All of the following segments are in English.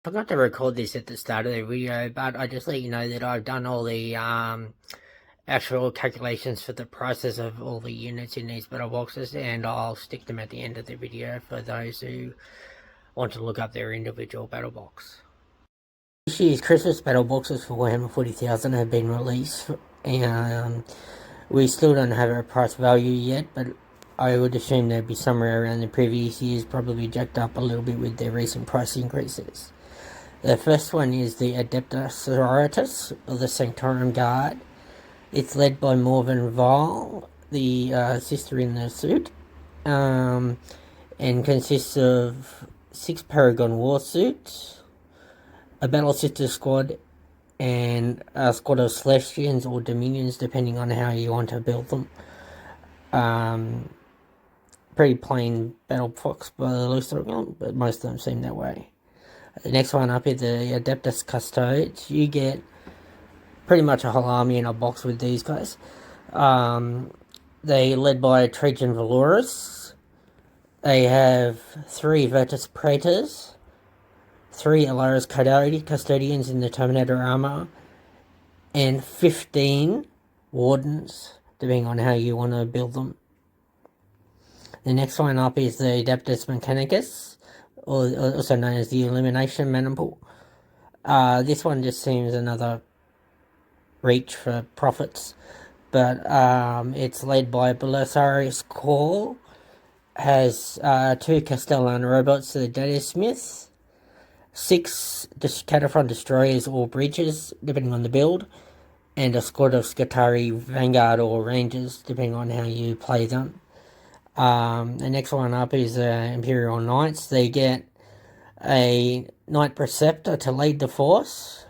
Forgot to record this at the start of the video, but I just let you know that I've done all the actual calculations for the prices of all the units in these battle boxes, and I'll stick them at the end of the video for those who want to look up their individual battle box. This year's Christmas battle boxes for Warhammer 40,000 have been released, and we still don't have a price value yet, but I would assume they'd be somewhere around the previous years, probably jacked up a little bit with their recent price increases. The first one is the Adepta Sororitas, or the Sanctorum Guard. It's led by Morven Val, the sister in the suit, and consists of 6 Paragon war suits, a Battle Sister squad, and a squad of Celestians or Dominions, depending on how you want to build them. Pretty plain battle box by the looks of them, but most of them seem that way. The next one up is the Adeptus Custodes. You get pretty much a whole army in a box with these guys. They led by Trajan Valorus. They have 3 Virtus Praetors, 3 Alaris Custodians in the Terminator armor, and 15 Wardens, depending on how you want to build them. The next one up is the Adeptus Mechanicus, or also known as the Elimination Maniple. This one just seems another reach for profits, but it's led by Belisarius Core, has 2 Castellan robots, the Data Smiths, 6 Cataphront Destroyers or Breaches, depending on the build, and a squad of Scutari Vanguard or Rangers, depending on how you play them. The next one up is Imperial Knights. They get a Knight Preceptor to lead the force,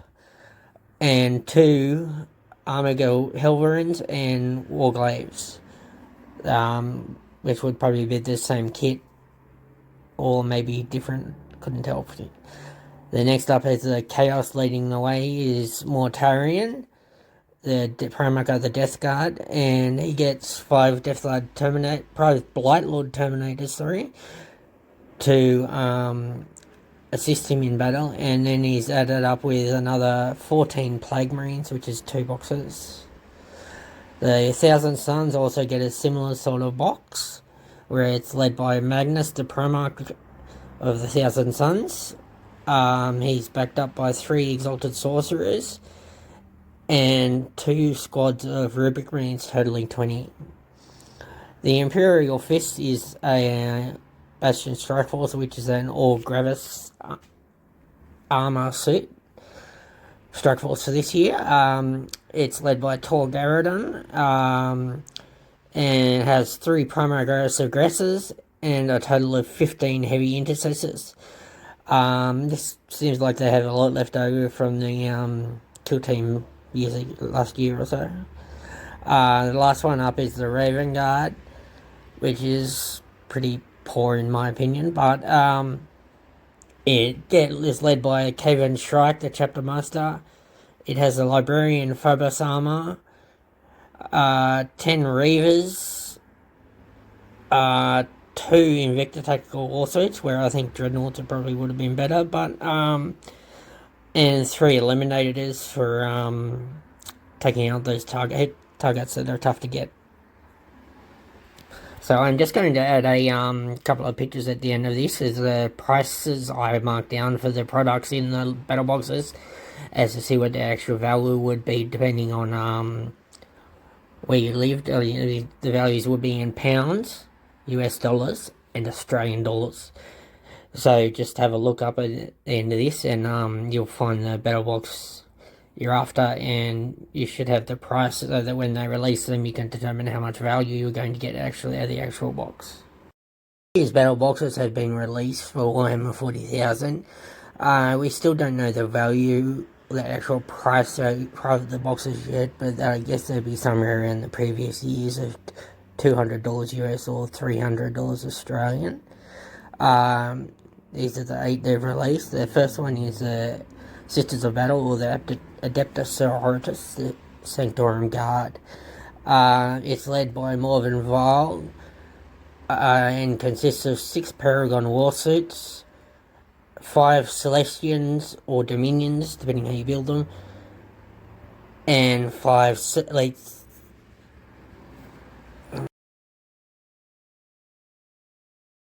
and 2 Armigel Helverins and Warglaves, which would probably be the same kit, or maybe different, couldn't tell. The next up is the Chaos leading the way is Mortarion, the Primarch of the Death Guard, and he gets 5 Blightlord Terminators, to assist him in battle, and then he's added up with another 14 Plague Marines, which is 2 boxes. The Thousand Sons also get a similar sort of box, where it's led by Magnus, the Primarch of the Thousand Sons. He's backed up by 3 Exalted Sorcerers, and 2 squads of Rubric Marines, totaling 20. The Imperial Fist is a Bastion Strike Force, which is an all Gravis armor suit Strike Force for this year. It's led by Tor Garrodon, and has 3 Primary Aggressors and a total of 15 Heavy Intercessors. This seems like they have a lot left over from the Kill Team last year or so. The last one up is the Raven Guard, which is pretty poor in my opinion, but it is led by Kaven Shrike, the Chapter Master. It has a Librarian Phobos armor, 10 Reavers, 2 Invicta Tactical Warsuits, where I think Dreadnoughts probably would have been better, but and 3 Eliminators for taking out those targets that are tough to get. So I'm just going to add a couple of pictures at the end of this as the prices I marked down for the products in the battle boxes, as to see what the actual value would be depending on where you lived. The values would be in pounds, US dollars, and Australian dollars. So just have a look up at the end of this, and you'll find the battle box you're after, and you should have the price so that when they release them you can determine how much value you're going to get actually out of the actual box. These battle boxes have been released for Warhammer 40,000. We still don't know the value, the actual price of the boxes yet, but I guess they'd be somewhere around the previous years of $200 US or $300 Australian. These are the 8 they've released. The first one is the Sisters of Battle, or the Adepta Sororitas, the Sanctorum Guard. It's led by Morven Val, and consists of 6 Paragon war suits, 5 Celestians or Dominions, depending how you build them, and 5 like